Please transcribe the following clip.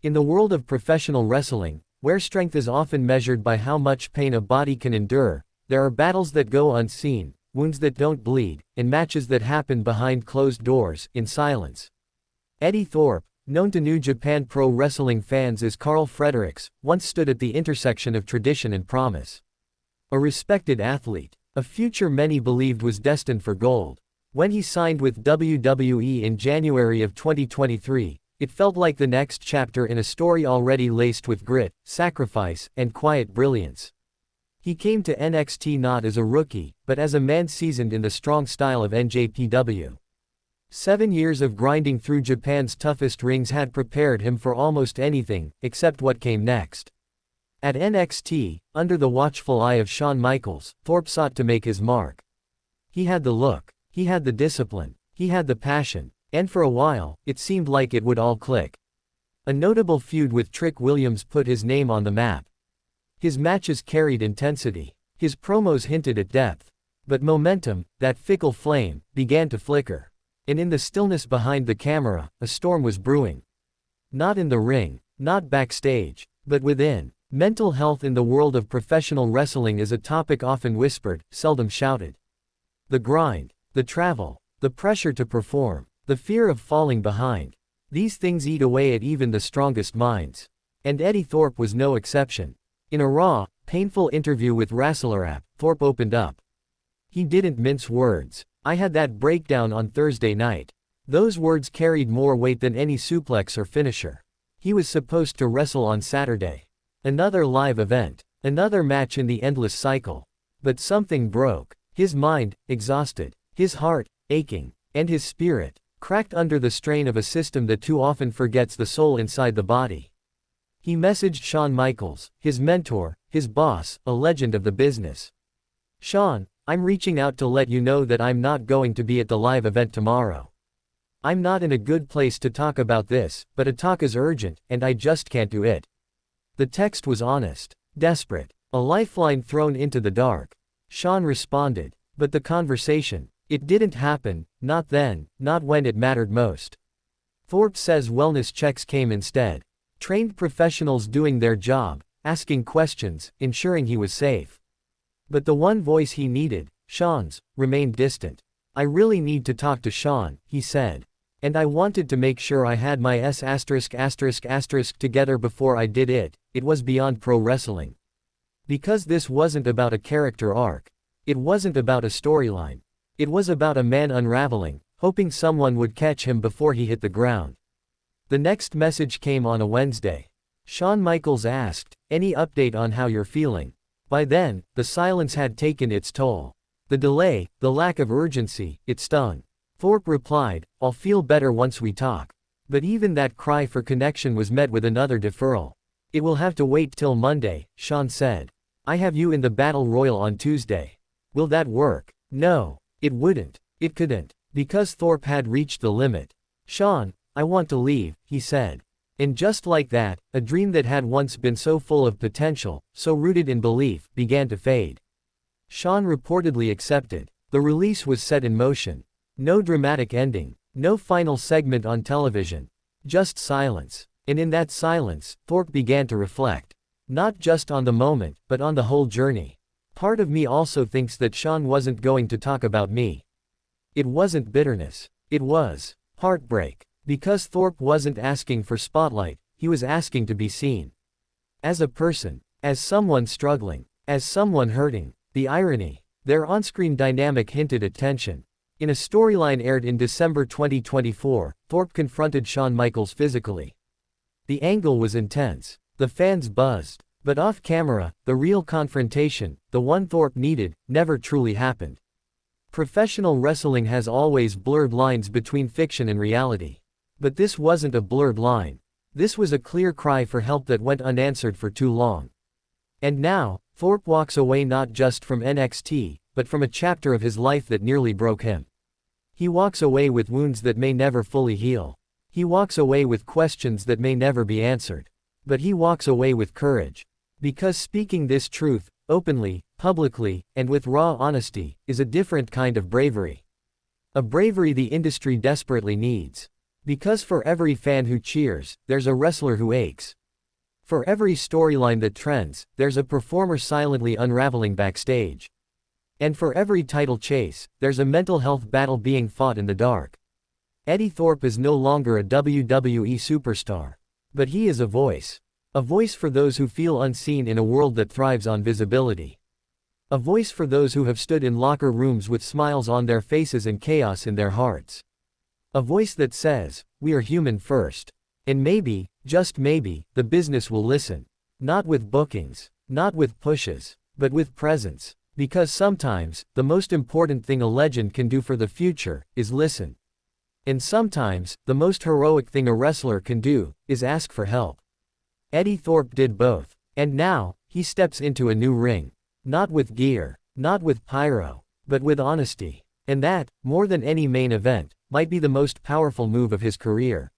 In the world of professional wrestling, where strength is often measured by how much pain a body can endure, there are battles that go unseen, wounds that don't bleed, and matches that happen behind closed doors, in silence. Eddy Thorpe, known to New Japan Pro Wrestling fans as Karl Fredericks, once stood at the intersection of tradition and promise. A respected athlete, a future many believed was destined for gold. When he signed with WWE in January of 2023, it felt like the next chapter in a story already laced with grit, sacrifice, and quiet brilliance. He came to NXT not as a rookie, but as a man seasoned in the strong style of NJPW. 7 years of grinding through Japan's toughest rings had prepared him for almost anything, except what came next. At NXT, under the watchful eye of Shawn Michaels, Thorpe sought to make his mark. He had the look, he had the discipline, he had the passion, and for a while, it seemed like it would all click. A notable feud with Trick Williams put his name on the map. His matches carried intensity, his promos hinted at depth. But momentum, that fickle flame, began to flicker. And in the stillness behind the camera, a storm was brewing. Not in the ring, not backstage, but within. Mental health in the world of professional wrestling is a topic often whispered, seldom shouted. The grind, the travel, the pressure to perform, the fear of falling behind. These things eat away at even the strongest minds. And Eddy Thorpe was no exception. In a raw, painful interview with Wrasslerap, Thorpe opened up. He didn't mince words. I had that breakdown on Thursday night. Those words carried more weight than any suplex or finisher. He was supposed to wrestle on Saturday. Another live event. Another match in the endless cycle. But something broke. His mind, exhausted. His heart, aching. And his spirit, cracked under the strain of a system that too often forgets the soul inside the body. He messaged Shawn Michaels, his mentor, his boss, a legend of the business. Shawn, I'm reaching out to let you know that I'm not going to be at the live event tomorrow. I'm not in a good place to talk about this, but a talk is urgent, and I just can't do it. The text was honest, desperate, a lifeline thrown into the dark. Shawn responded, but the conversation, it didn't happen, not then, not when it mattered most. Thorpe says wellness checks came instead. Trained professionals doing their job, asking questions, ensuring he was safe. But the one voice he needed, Shawn's, remained distant. I really need to talk to Shawn, he said. And I wanted to make sure I had my S*** together before I did it. It was beyond pro wrestling. Because this wasn't about a character arc. It wasn't about a storyline. It was about a man unraveling, hoping someone would catch him before he hit the ground. The next message came on a Wednesday. Shawn Michaels asked, any update on how you're feeling? By then, the silence had taken its toll. The delay, the lack of urgency, it stung. Thorpe replied, I'll feel better once we talk. But even that cry for connection was met with another deferral. It will have to wait till Monday, Shawn said. I have you in the Battle Royal on Tuesday. Will that work? No. It wouldn't. It couldn't. Because Thorpe had reached the limit. Shawn, I want to leave, he said. And just like that, a dream that had once been so full of potential, so rooted in belief, began to fade. Shawn reportedly accepted. The release was set in motion. No dramatic ending. No final segment on television. Just silence. And in that silence, Thorpe began to reflect. Not just on the moment, but on the whole journey. Part of me also thinks that Shawn wasn't going to talk about me. It wasn't bitterness. It was heartbreak. Because Thorpe wasn't asking for spotlight, he was asking to be seen. As a person, as someone struggling, as someone hurting. The irony. Their on-screen dynamic hinted at tension. In a storyline aired in December 2024, Thorpe confronted Shawn Michaels physically. The angle was intense. The fans buzzed. But off-camera, the real confrontation, the one Thorpe needed, never truly happened. Professional wrestling has always blurred lines between fiction and reality. But this wasn't a blurred line. This was a clear cry for help that went unanswered for too long. And now, Thorpe walks away not just from NXT, but from a chapter of his life that nearly broke him. He walks away with wounds that may never fully heal. He walks away with questions that may never be answered. But he walks away with courage. Because speaking this truth, openly, publicly, and with raw honesty, is a different kind of bravery. A bravery the industry desperately needs. Because for every fan who cheers, there's a wrestler who aches. For every storyline that trends, there's a performer silently unraveling backstage. And for every title chase, there's a mental health battle being fought in the dark. Eddy Thorpe is no longer a WWE superstar. But he is a voice. A voice for those who feel unseen in a world that thrives on visibility. A voice for those who have stood in locker rooms with smiles on their faces and chaos in their hearts. A voice that says, we are human first. And maybe, just maybe, the business will listen. Not with bookings, not with pushes, but with presence. Because sometimes, the most important thing a legend can do for the future, is listen. And sometimes, the most heroic thing a wrestler can do, is ask for help. Eddy Thorpe did both. And now, he steps into a new ring. Not with gear, not with pyro, but with honesty. And that, more than any main event, might be the most powerful move of his career.